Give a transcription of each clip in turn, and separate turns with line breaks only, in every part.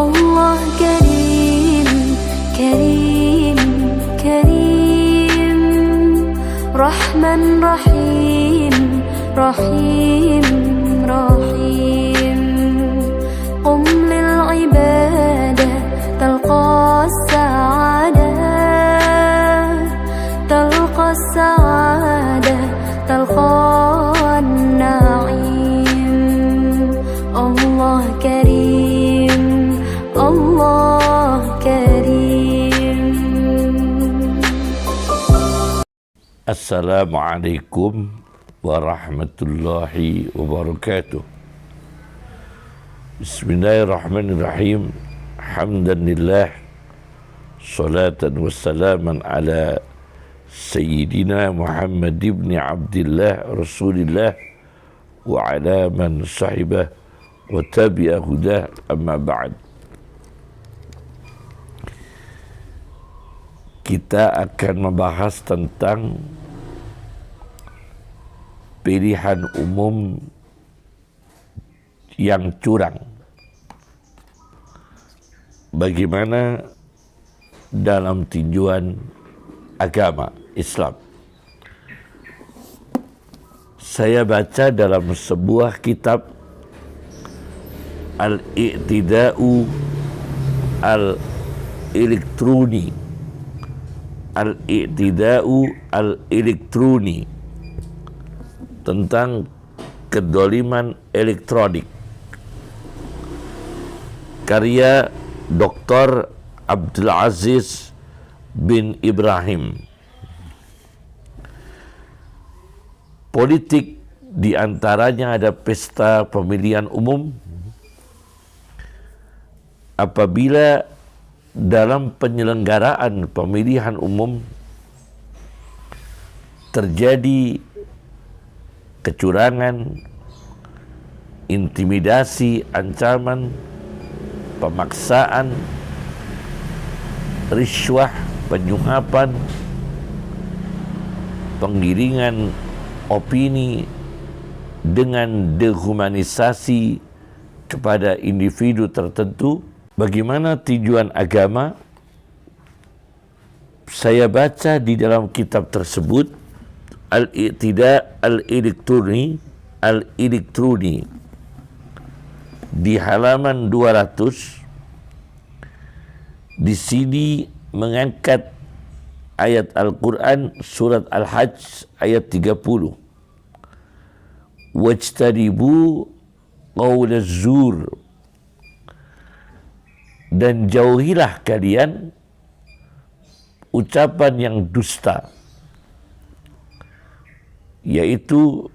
Allah Karim, Karim, Karim, Rahman Rahim, Rahim, Rahim. Qum lil ibadah talqa as-sa'adah, talqa as-sa'adah, talqa an-na'im. Allah Karim, Allah Karim.
Assalamualaikum warahmatullahi wabarakatuh. Bismillahirrahmanirrahim. Hamdanillah, salatan wassalaman ala Sayyidina Muhammad ibn Abdillah Rasulillah wa ala man sahibah wa tabi'a hudah, amma ba'd. Kita akan membahas tentang pilihan umum yang curang. Bagaimana dalam tinjauan agama Islam. Saya baca dalam sebuah kitab Al-I'tida'u Al-Elektroni, Al-I'tida'u Al-Elektroni, tentang kedoliman elektronik, karya Dr. Abdul Aziz bin Ibrahim. Politik diantaranya ada pesta pemilihan umum. Apabila dalam penyelenggaraan pemilihan umum terjadi kecurangan, intimidasi, ancaman, pemaksaan, riswah, penyuapan, penggiringan opini dengan dehumanisasi kepada individu tertentu, bagaimana tinjauan agama? Saya baca di dalam kitab tersebut Al-I'tida' Al-Elektroni, Al-Elektroni, di halaman 200. Di sini mengangkat ayat Al-Quran surat Al-Hajj ayat 30. Wajtanibu qaulaz zur, dan jauhilah kalian ucapan yang dusta, yaitu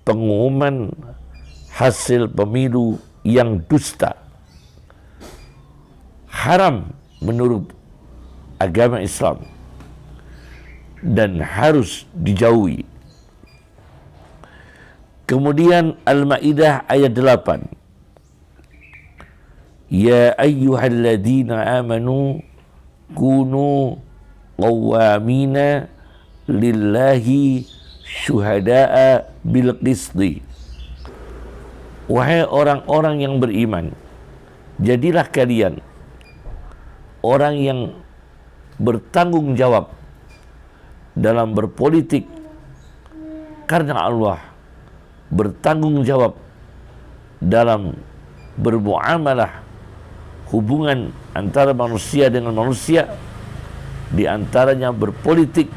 pengumuman hasil pemilu yang dusta. Haram menurut agama Islam dan harus dijauhi. Kemudian Al-Maidah ayat 8. Ya ayyuhalladzina amanu kunu qawwamina lillahi syuhada'a bil qisti. Wahai orang-orang yang beriman, jadilah kalian orang yang bertanggung jawab dalam berpolitik karena Allah, bertanggung jawab dalam bermuamalah, hubungan antara manusia dengan manusia, di antaranya berpolitik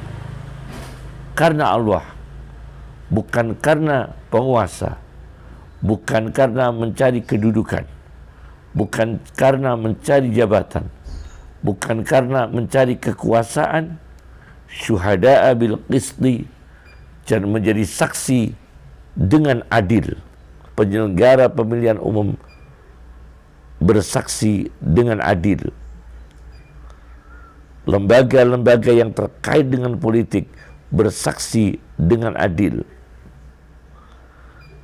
karena Allah, bukan karena penguasa, bukan karena mencari kedudukan, bukan karena mencari jabatan, bukan karena mencari kekuasaan. Syuhada'a bil qisti, dan menjadi saksi dengan adil. Penyelenggara pemilihan umum bersaksi dengan adil. Lembaga-lembaga yang terkait dengan politik bersaksi dengan adil.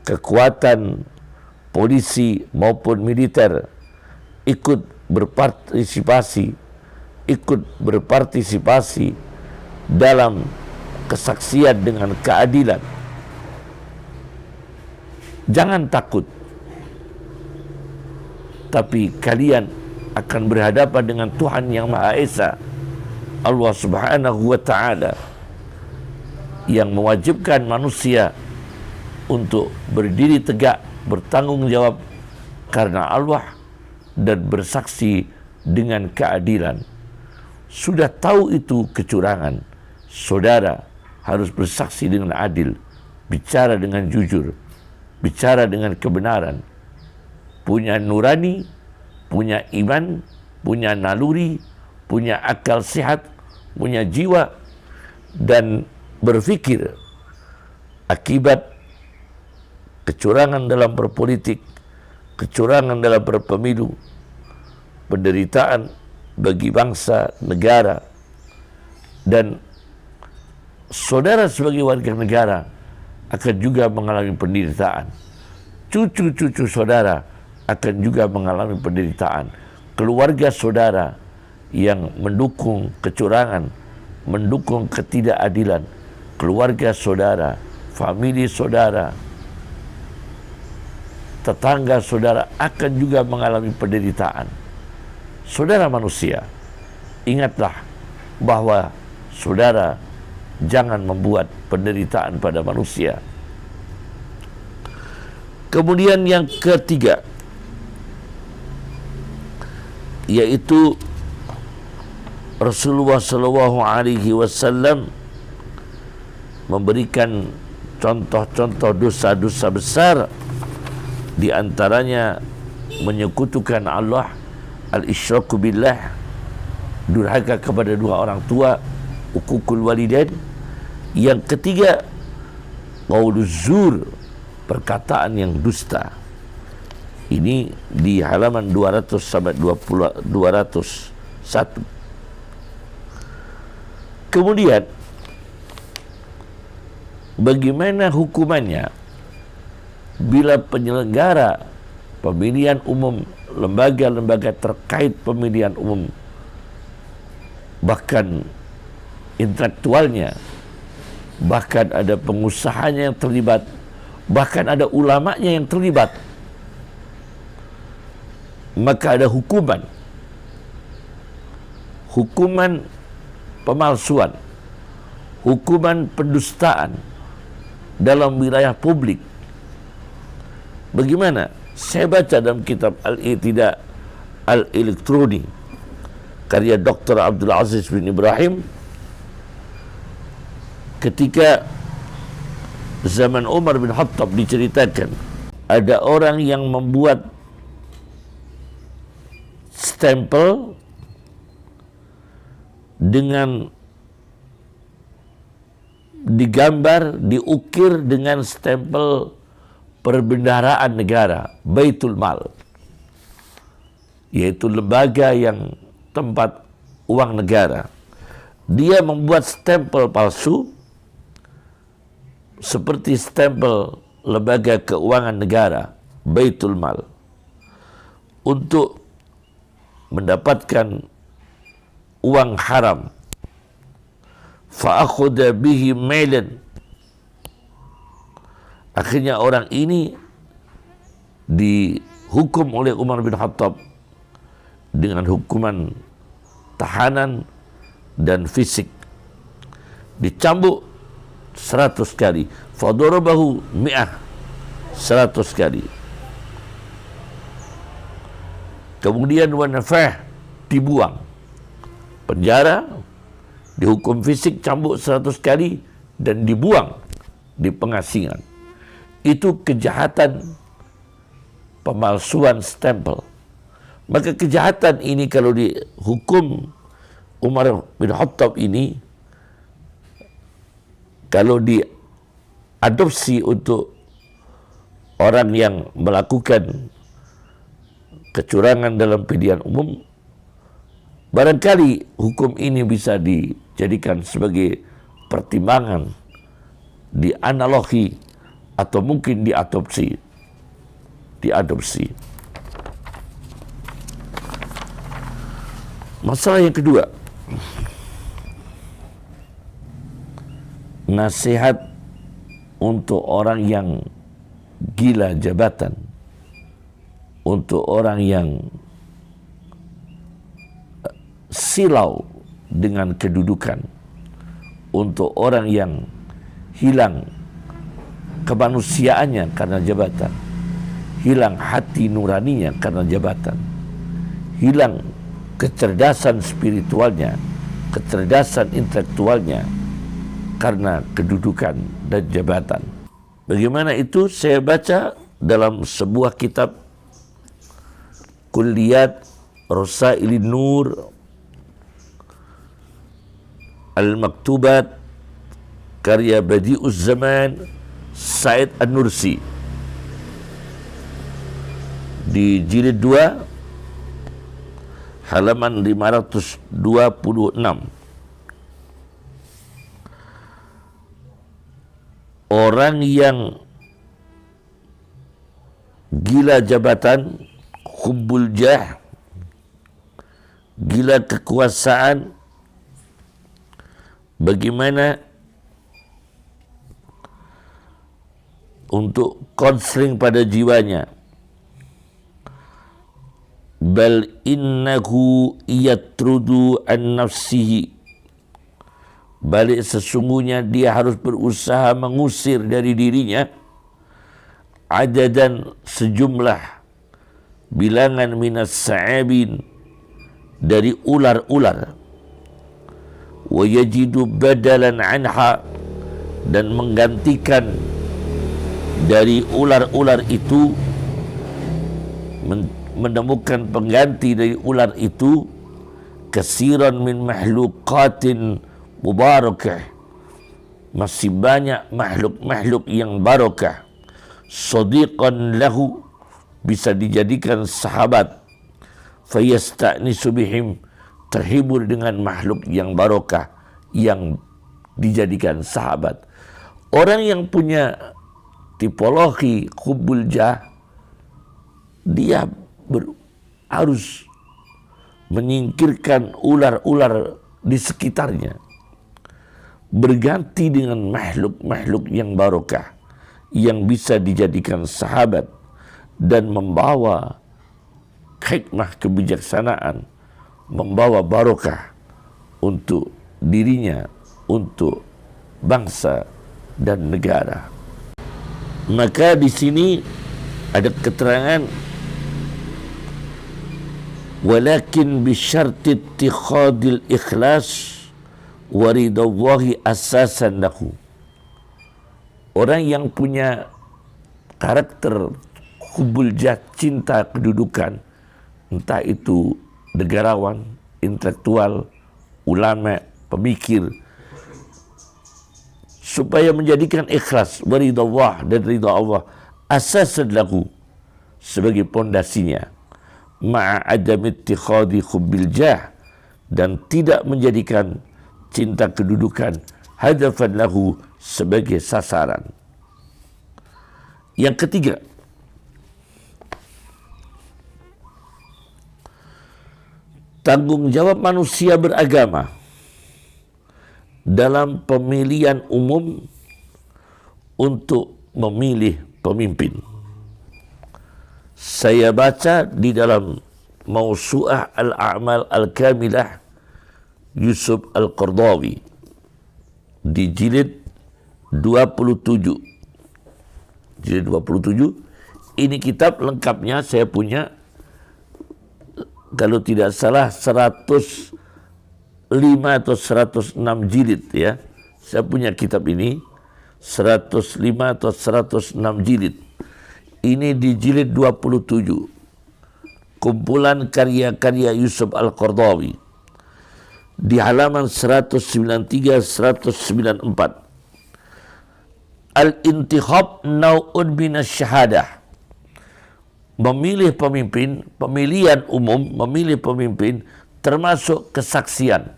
Kekuatan polisi maupun militer ikut berpartisipasi dalam kesaksian dengan keadilan. Jangan takut, tapi kalian akan berhadapan dengan Tuhan yang Maha Esa, Allah Subhanahu wa Ta'ala, yang mewajibkan manusia untuk berdiri tegak, bertanggung jawab karena Allah, dan bersaksi dengan keadilan. Sudah tahu itu kecurangan, saudara harus bersaksi dengan adil, bicara dengan jujur, bicara dengan kebenaran, punya nurani, punya iman, punya naluri, punya akal sehat, punya jiwa, dan berpikir akibat kecurangan dalam berpolitik, kecurangan dalam berpemilu, penderitaan bagi bangsa, negara, dan saudara sebagai warga negara akan juga mengalami penderitaan. Cucu-cucu saudara akan juga mengalami penderitaan. Keluarga saudara yang mendukung kecurangan, mendukung ketidakadilan, keluarga saudara, famili saudara, tetangga saudara akan juga mengalami penderitaan. Saudara manusia, ingatlah bahwa saudara jangan membuat penderitaan pada manusia. Kemudian yang ketiga, yaitu Rasulullah SAW memberikan contoh-contoh dosa-dosa besar, di antaranya menyekutukan Allah, al-isyraku billah, durhaka kepada dua orang tua, uququl walidain. Yang ketiga, qauluz zur, perkataan yang dusta. Ini di halaman 200 sampai 201. Kemudian bagaimana hukumannya bila penyelenggara pemilihan umum, lembaga-lembaga terkait pemilihan umum, bahkan intelektualnya, bahkan ada pengusahanya yang terlibat, bahkan ada ulamanya yang terlibat, maka ada hukuman pemalsuan, hukuman pendustaan dalam wilayah publik. Bagaimana? Saya baca dalam kitab Al-I'tida' Al-Elektroni karya Dr. Abdul Aziz bin Ibrahim, ketika zaman Umar bin Khattab diceritakan ada orang yang membuat stempel dengan digambar, diukir dengan stempel perbendaharaan negara, Baitul Mal, yaitu lembaga yang tempat uang negara. Dia membuat stempel palsu seperti stempel lembaga keuangan negara, Baitul Mal, untuk mendapatkan uang haram. Fa'akhudha bihi mailan. Akhirnya orang ini dihukum oleh Umar bin Khattab dengan hukuman tahanan dan fisik. Dicambuk 100 kali. Fadarabahu 100 kali. Kemudian wanafah, dibuang penjara, dihukum fisik, cambuk 100 kali, dan dibuang di pengasingan. Itu kejahatan pemalsuan stempel. Maka kejahatan ini kalau dihukum Umar bin Khattab ini, kalau diadopsi untuk orang yang melakukan kecurangan dalam pilihan umum, barangkali hukum ini bisa dijadikan sebagai pertimbangan, dianalogi, atau mungkin diadopsi. Masalah yang kedua, nasihat untuk orang yang gila jabatan, untuk orang yang silau dengan kedudukan, untuk orang yang hilang kemanusiaannya karena jabatan, hilang hati nuraninya karena jabatan, hilang kecerdasan spiritualnya, kecerdasan intelektualnya karena kedudukan dan jabatan. Bagaimana itu? Saya baca dalam sebuah kitab Kulliyat Rasailin Nur Al-Maktubat karya Badi'uz Zaman Said An-Nursi di jilid 2 halaman 526. Orang yang gila jabatan, hubbul jah, gila kekuasaan, bagaimana untuk konseling pada jiwanya? Bal innahu yatrudu an nafsihi, balik sesungguhnya dia harus berusaha mengusir dari dirinya adadan sejumlah bilangan minas sa'abin, dari ular-ular, wa yajidu badalan anha, dan menggantikan dari ular-ular itu, menemukan pengganti dari ular itu, kasiran min mahluqatin mubarakah, masih banyak makhluk-makhluk yang barakah, sadiqan lahu, bisa dijadikan sahabat, fayasta'nisu bihim, terhibur dengan makhluk yang barakah yang dijadikan sahabat. Orang yang punya tipologi hubbul jah, dia harus menyingkirkan ular-ular di sekitarnya, berganti dengan makhluk-makhluk yang barakah yang bisa dijadikan sahabat dan membawa hikmah kebijaksanaan, membawa barakah untuk dirinya, untuk bangsa dan negara. Maka di sini ada keterangan, walakin bisyarti ittikhadil ikhlas waridallahi asasan lahu. Orang yang punya karakter hubbul jah, cinta kedudukan, entah itu negarawan, intelektual, ulama, pemikir, supaya menjadikan ikhlas, waridallah, dan ridha Allah, asasan lahu, sebagai pondasinya, ma'a adam ittikhadi hubbil jah, dan tidak menjadikan cinta kedudukan hadafan lahu sebagai sasaran. Yang ketiga, tanggung jawab manusia beragama dalam pemilihan umum untuk memilih pemimpin. Saya baca di dalam Mausu'ah Al-A'mal Al-Kamilah Yusuf Al-Qardawi di jilid 27. Jilid 27. Ini kitab lengkapnya saya punya, kalau tidak salah 105 atau 106 jilid ya. Saya punya kitab ini 105 atau 106 jilid. Ini di jilid 27. Kumpulan karya-karya Yusuf Al-Qardawi di halaman 193 194. Al-intikhab nau'un minas syahadah. Memilih pemimpin, pemilihan umum, memilih pemimpin termasuk kesaksian.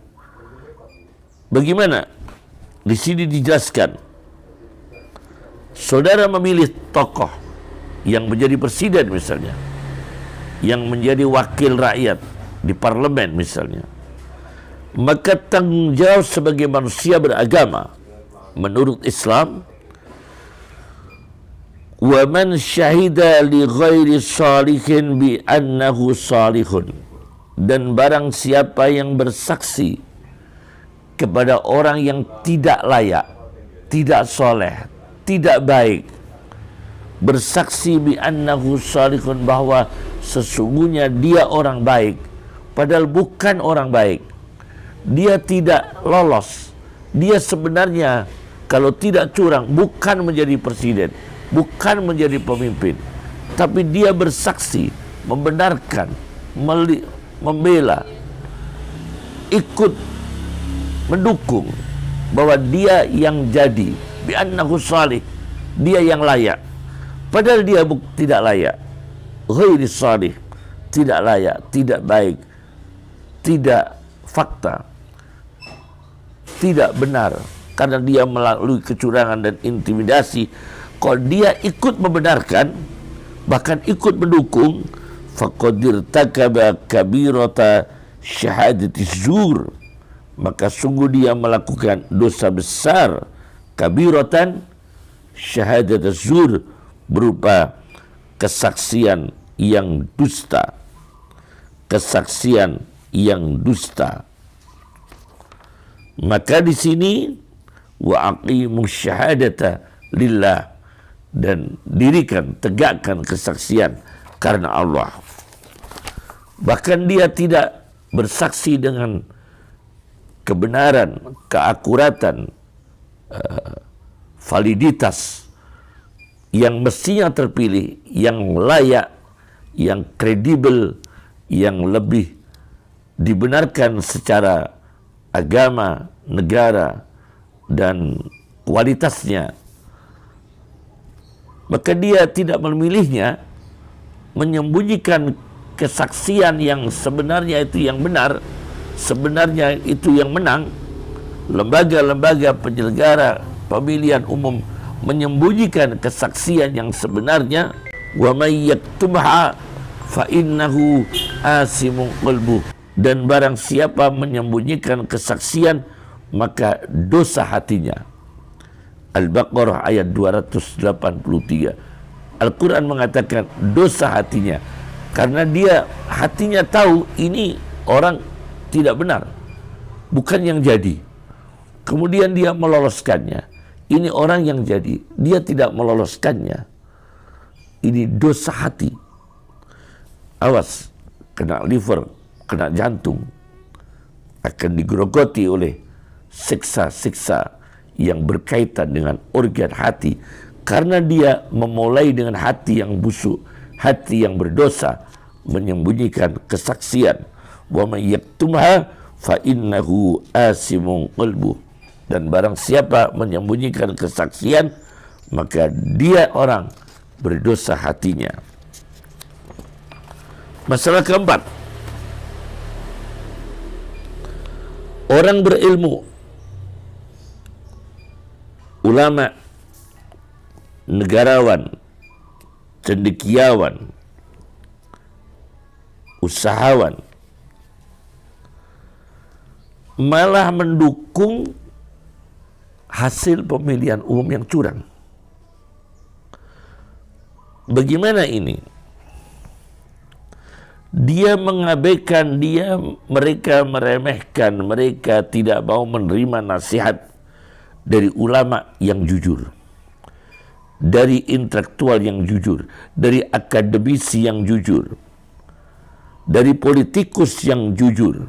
Bagaimana? Di sini dijelaskan, saudara memilih tokoh yang menjadi presiden misalnya, yang menjadi wakil rakyat di parlemen misalnya, maka tanggung jawab sebagai manusia beragama menurut Islam, wa man syahida li ghairi salihin bi annahu salihun, Dan barang siapa yang bersaksi kepada orang yang tidak layak, tidak soleh, tidak baik, bersaksi bi annahu salihun, bahwa sesungguhnya dia orang baik, padahal bukan orang baik, dia tidak lolos, dia sebenarnya kalau tidak curang bukan menjadi presiden, bukan menjadi pemimpin, tapi dia bersaksi, membenarkan, membela, ikut mendukung bahwa dia yang jadi, bi annahu salih, dia yang layak, padahal dia tidak layak, ghairi salih, tidak layak, tidak baik, tidak fakta, tidak benar, karena dia melalui kecurangan dan intimidasi. Kalau dia ikut membenarkan, bahkan ikut mendukung, faqad irtakaba kabirata syahadati zur, maka sungguh dia melakukan dosa besar, kabiratan syahadat zur, berupa kesaksian yang dusta, kesaksian yang dusta. Maka di sini wa aqimu syahadata lillah, dan dirikan, tegakkan kesaksian karena Allah. Bahkan dia tidak bersaksi dengan kebenaran, keakuratan, validitas yang mestinya terpilih, yang layak, yang kredibel, yang lebih dibenarkan secara agama, negara, dan kualitasnya. Maka dia tidak memilihnya, menyembunyikan kesaksian yang sebenarnya itu yang benar, sebenarnya itu yang menang. Lembaga-lembaga penyelenggara pemilihan umum menyembunyikan kesaksian yang sebenarnya. Wa may yaktumha fa innahu asimun qalbuh, dan barang siapa menyembunyikan kesaksian maka dosa hatinya. Al-Baqarah ayat 283. Al-Quran mengatakan dosa hatinya, karena dia hatinya tahu ini orang tidak benar, bukan yang jadi, kemudian dia meloloskannya. Ini orang yang jadi, dia tidak meloloskannya. Ini dosa hati. Awas, kena liver, kena jantung, akan digerogoti oleh siksa-siksa yang berkaitan dengan organ hati, karena dia memulai dengan hati yang busuk, hati yang berdosa, menyembunyikan kesaksian. Wa may yaktumha fa innahu asimun qalbuh, dan barang siapa menyembunyikan kesaksian maka dia orang berdosa hatinya. Masalah keempat, orang berilmu, ulama, negarawan, cendekiawan, usahawan, malah mendukung hasil pemilihan umum yang curang. Bagaimana ini? Dia mengabaikan, mereka meremehkan, mereka tidak mau menerima nasihat dari ulama yang jujur, dari intelektual yang jujur, dari akademisi yang jujur, dari politikus yang jujur.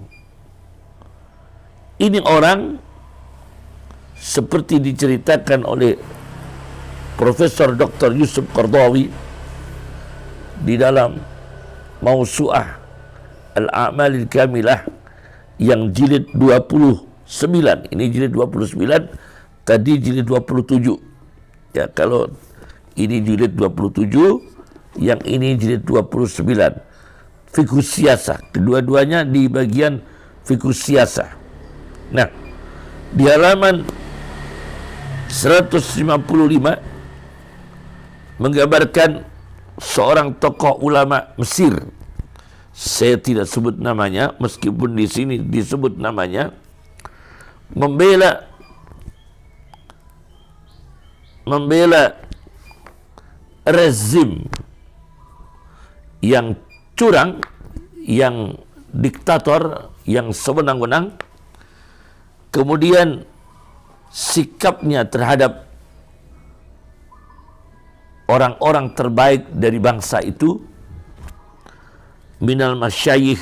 Ini orang seperti diceritakan oleh Profesor Dr. Yusuf Qaradawi di dalam Mausu'ah Al-A'malil Kamilah yang jilid 29. Ini jilid 29, tadi jilid 27. Ya, kalau ini jilid 27, yang ini jilid 29. Fiqh Siyasah, kedua-duanya di bagian Fiqh Siyasah. Nah, di halaman 155 menggambarkan seorang tokoh ulama Mesir. Saya tidak sebut namanya, meskipun di sini disebut namanya, membela rezim yang curang, yang diktator yang sewenang-wenang, kemudian sikapnya terhadap orang-orang terbaik dari bangsa itu, minal masyayikh,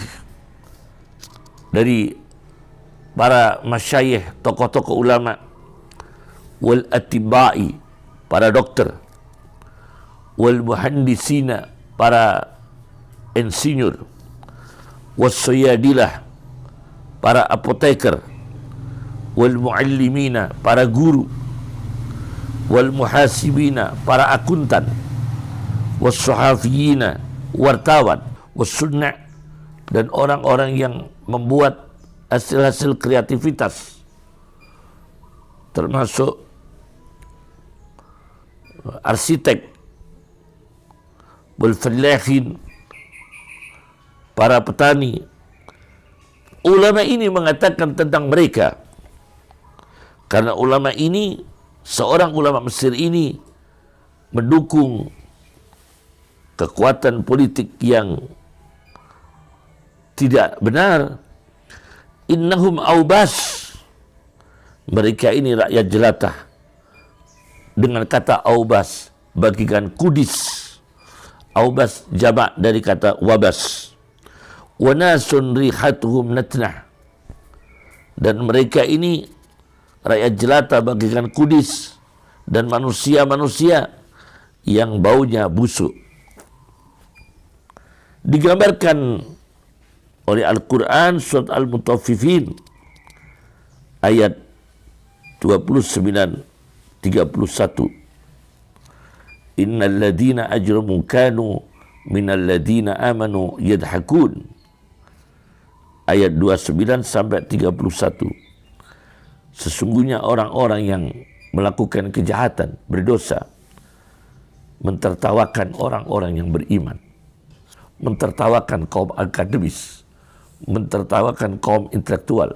dari para masyayikh, tokoh-tokoh ulama, wal atibai, para dokter, wal muhandisina, para insinyur, was suyadilah, para apoteker, wal muallimina, para guru, wal muhasibina, para akuntan, was suhafiyina, wartawan, was sunnah, dan orang-orang yang membuat hasil-hasil kreativitas, termasuk arsitek, wal fallahin, para petani. Ulama ini mengatakan tentang mereka, karena ulama ini, seorang ulama Mesir ini mendukung kekuatan politik yang tidak benar. Innahum aubas, mereka ini rakyat jelata. Dengan kata aubas, bagikan kudis. Aubas jamak dari kata wabas. Wa nasun rihatuhum natnah, dan mereka ini rakyat jelata bagikan kudis, dan manusia-manusia yang baunya busuk. Digambarkan oleh Al-Quran surat Al-Mutaffifin ayat 29-31. Innal ladina ajramu kanu minal ladina amanu yadhakun. Ayat 29 sampai 31. Sesungguhnya orang-orang yang melakukan kejahatan, berdosa, mentertawakan orang-orang yang beriman, mentertawakan kaum akademis, mentertawakan kaum intelektual,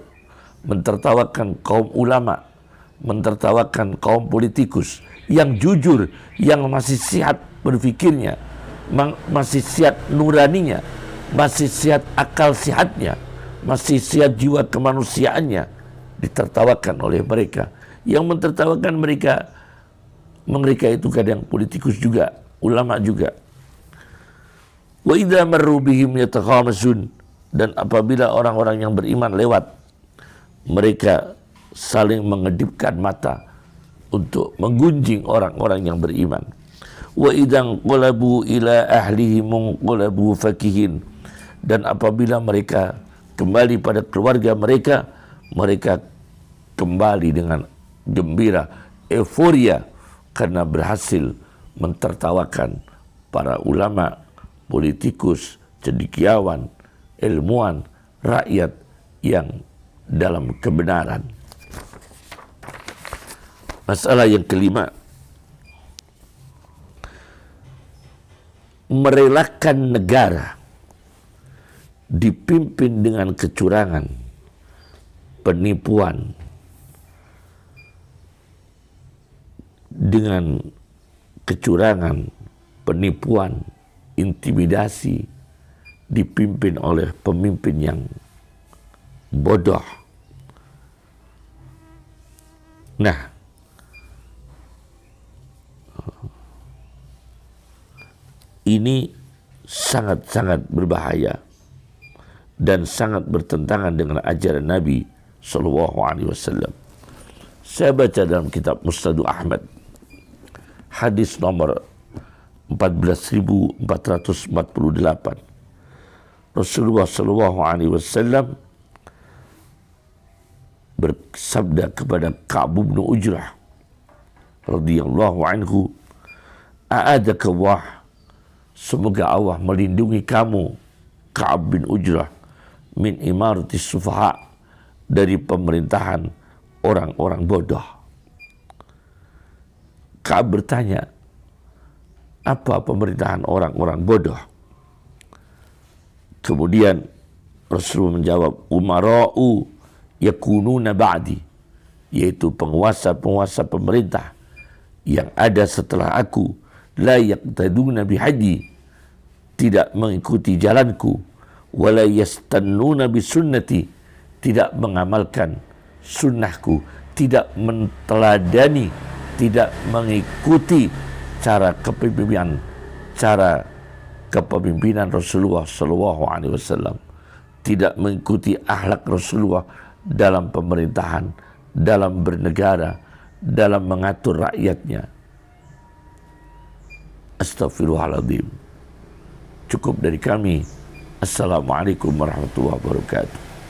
mentertawakan kaum ulama, mentertawakan kaum politikus yang jujur, yang masih sehat berfikirnya, masih sehat nuraninya, masih sehat akal sehatnya, masih sehat jiwa kemanusiaannya, ditertawakan oleh mereka. Yang mentertawakan mereka itu kadang politikus juga, ulama juga. Wa idza marru bihim yatakhamasun, dan apabila orang-orang yang beriman lewat, mereka saling mengedipkan mata untuk menggunjing orang-orang yang beriman. Wa idzan qalabu ila ahlihim qalabu fakihin, dan apabila mereka kembali pada keluarga mereka, mereka kembali dengan gembira, euforia, karena berhasil mentertawakan para ulama, politikus, cendekiawan, ilmuwan, rakyat yang dalam kebenaran. Masalah yang kelima, merelakan negara dipimpin dengan kecurangan, penipuan, dengan kecurangan, penipuan, intimidasi, dipimpin oleh pemimpin yang bodoh. Nah, ini sangat-sangat berbahaya dan sangat bertentangan dengan ajaran Nabi Sallallahu Alaihi Wasallam. Saya baca dalam kitab Musnad Ahmad, hadis nomor 14.448. Rasulullah Sallallahu Alaihi Wasallam bersabda kepada Ka'ab bin Ujrah radhiyallahu anhu, "A'adaka Allah, semoga Allah melindungi kamu, Ka'ab bin Ujrah, min imarati sufaha, dari pemerintahan orang-orang bodoh." Ka'ab bertanya, apa pemerintahan orang-orang bodoh? Kemudian Rasulullah menjawab, umara'u yakununa ba'di, yaitu penguasa-penguasa pemerintah yang ada setelah aku, la yaqtaduna bihadi, tidak mengikuti jalanku, wala yastannuna bisunnati, tidak mengamalkan sunnahku, tidak menteladani, tidak mengikuti cara kepemimpinan Rasulullah sallallahu alaihi wasallam, tidak mengikuti akhlak Rasulullah dalam pemerintahan, dalam bernegara, dalam mengatur rakyatnya. Astaghfirullahaladzim. Cukup dari kami. Assalamualaikum warahmatullahi wabarakatuh.